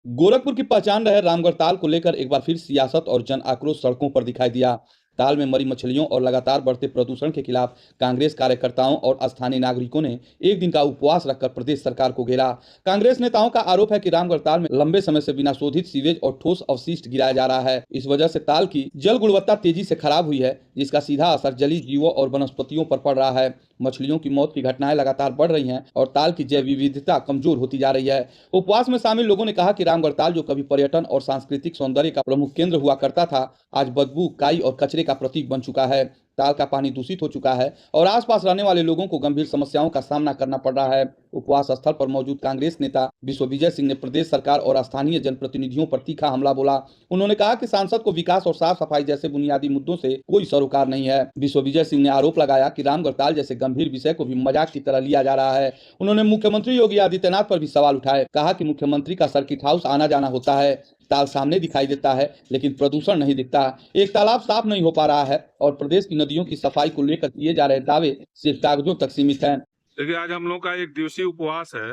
गोरखपुर की पहचान रहे रामगढ़ ताल को लेकर एक बार फिर सियासत और जन आक्रोश सड़कों पर दिखाई दिया। ताल में मरी मछलियों और लगातार बढ़ते प्रदूषण के खिलाफ कांग्रेस कार्यकर्ताओं और स्थानीय नागरिकों ने एक दिन का उपवास रखकर प्रदेश सरकार को घेरा। कांग्रेस नेताओं का आरोप है कि रामगढ़ ताल में लंबे समय से बिना शोधित सीवेज और ठोस अवशिष्ट गिराया जा रहा है। इस वजह से ताल की जल गुणवत्ता तेजी से खराब हुई है, जिसका सीधा असर जलीय जीवों और वनस्पतियों पर पड़ रहा है। मछलियों की मौत की घटनाएं लगातार बढ़ रही हैं और ताल की जैव विविधता कमजोर होती जा रही है। उपवास में शामिल लोगों ने कहा कि रामगढ़ ताल, जो कभी पर्यटन और सांस्कृतिक सौंदर्य का प्रमुख केंद्र हुआ करता था, आज बदबू, काई और कचरे का प्रतीक बन चुका है। ताल का पानी दूषित हो चुका है और आसपास रहने वाले लोगों को गंभीर समस्याओं का सामना करना पड़ रहा है। उपवास स्थल पर मौजूद कांग्रेस नेता विश्वविजय सिंह ने प्रदेश सरकार और स्थानीय जनप्रतिनिधियों पर तीखा हमला बोला। उन्होंने कहा कि सांसद को विकास और साफ सफाई जैसे बुनियादी मुद्दों से कोई सरोकार नहीं है। विश्वविजय सिंह ने आरोप लगाया कि रामगढ़ ताल जैसे गंभीर विषय को भी मजाक की तरह लिया जा रहा है। उन्होंने मुख्यमंत्री योगी आदित्यनाथ पर भी सवाल उठाए। कहा कि मुख्यमंत्री का सर्किट हाउस आना जाना होता है, ताल सामने दिखाई देता है लेकिन प्रदूषण नहीं दिखता। एक तालाब साफ नहीं हो पा रहा है और प्रदेश की नदियों की सफाई को लेकर किए जा रहे दावे सिर्फ कागजों तक सीमित हैं। देखिए, आज हम लोग का एक दिवसीय उपवास है।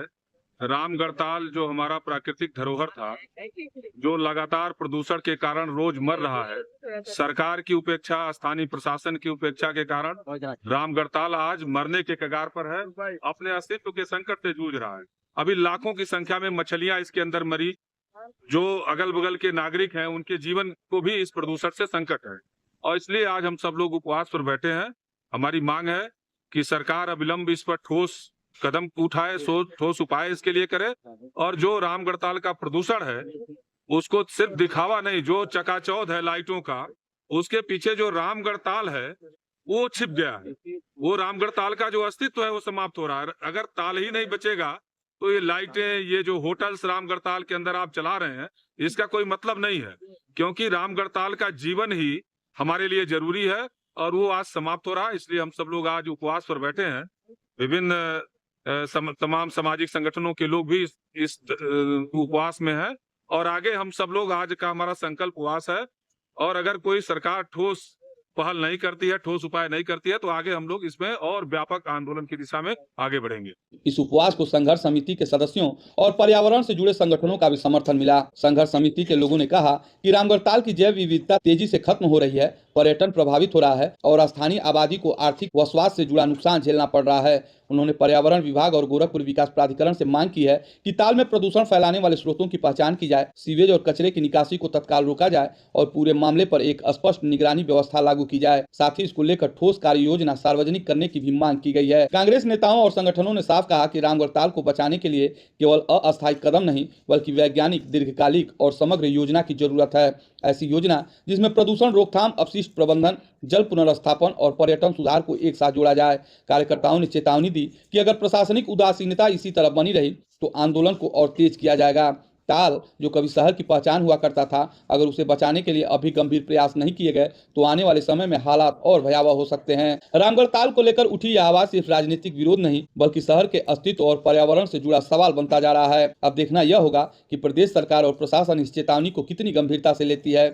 रामगढ़ ताल जो हमारा प्राकृतिक धरोहर था, जो लगातार प्रदूषण के कारण रोज मर रहा है, सरकार की उपेक्षा, स्थानीय प्रशासन की उपेक्षा के कारण रामगढ़ ताल आज मरने के कगार पर है, अपने अस्तित्व के संकट से जूझ रहा है। अभी लाखों की संख्या में मछलियां इसके अंदर मरी। जो अगल बगल के नागरिक हैं, उनके जीवन को भी इस प्रदूषण से संकट है और इसलिए आज हम सब लोग उपवास पर बैठे हैं। हमारी मांग है कि सरकार अविलंब इस पर ठोस कदम उठाए, ठोस उपाय इसके लिए करे और जो रामगढ़ ताल का प्रदूषण है उसको सिर्फ दिखावा नहीं, जो चकाचौंध है लाइटों का, उसके पीछे जो रामगढ़ ताल है वो छिप गया है। वो रामगढ़ ताल का जो अस्तित्व है वो समाप्त हो रहा है। अगर ताल ही नहीं बचेगा तो ये लाइटें, ये जो होटल्स रामगढ़ ताल के अंदर आप चला रहे हैं, इसका कोई मतलब नहीं है, क्योंकि रामगढ़ ताल का जीवन ही हमारे लिए जरूरी है और वो आज समाप्त हो रहा है। इसलिए हम सब लोग आज उपवास पर बैठे हैं। विभिन्न तमाम सामाजिक संगठनों के लोग भी इस उपवास में हैं और आगे हम सब लोग, आज का हमारा संकल्प उपवास है और अगर कोई सरकार ठोस पहल नहीं करती है, ठोस उपाय नहीं करती है, तो आगे हम लोग इसमें और व्यापक आंदोलन की दिशा में आगे बढ़ेंगे। इस उपवास को संघर्ष समिति के सदस्यों और पर्यावरण से जुड़े संगठनों का भी समर्थन मिला। संघर्ष समिति के लोगों ने कहा कि रामगढ़ ताल की जैव विविधता तेजी से खत्म हो रही है, पर्यटन प्रभावित हो रहा है और स्थानीय आबादी को आर्थिक व स्वास्थ्य से जुड़ा नुकसान झेलना पड़ रहा है। उन्होंने पर्यावरण विभाग और गोरखपुर विकास प्राधिकरण से मांग की है कि ताल में प्रदूषण फैलाने वाले स्रोतों की पहचान की जाए, सीवेज और कचरे की निकासी को तत्काल रोका जाए और पूरे मामले पर एक स्पष्ट निगरानी व्यवस्था लागू की जाए। साथ ही इसको लेकर ठोस कार्य योजना सार्वजनिक करने की भी मांग की गई है। कांग्रेस नेताओं और संगठनों ने साफ कहा कि रामगढ़ ताल को बचाने के लिए केवल अस्थायी कदम नहीं, बल्कि वैज्ञानिक, दीर्घकालिक और समग्र योजना की जरूरत है। ऐसी योजना जिसमें प्रदूषण रोकथाम, अपशिष्ट प्रबंधन, जल पुनर्स्थापन और पर्यटन सुधार को एक साथ जोड़ा जाए। कार्यकर्ताओं ने चेतावनी दी कि अगर प्रशासनिक उदासीनता इसी तरह बनी रही तो आंदोलन को और तेज किया जाएगा। ताल, जो कभी शहर की पहचान हुआ करता था, अगर उसे बचाने के लिए अभी गंभीर प्रयास नहीं किए गए तो आने वाले समय में हालात और भयावह हो सकते हैं। रामगढ़ ताल को लेकर उठी यह आवाज सिर्फ राजनीतिक विरोध नहीं, बल्कि शहर के अस्तित्व और पर्यावरण से जुड़ा सवाल बनता जा रहा है। अब देखना यह होगा कि प्रदेश सरकार और प्रशासन इस चेतावनी को कितनी गंभीरता से लेती है।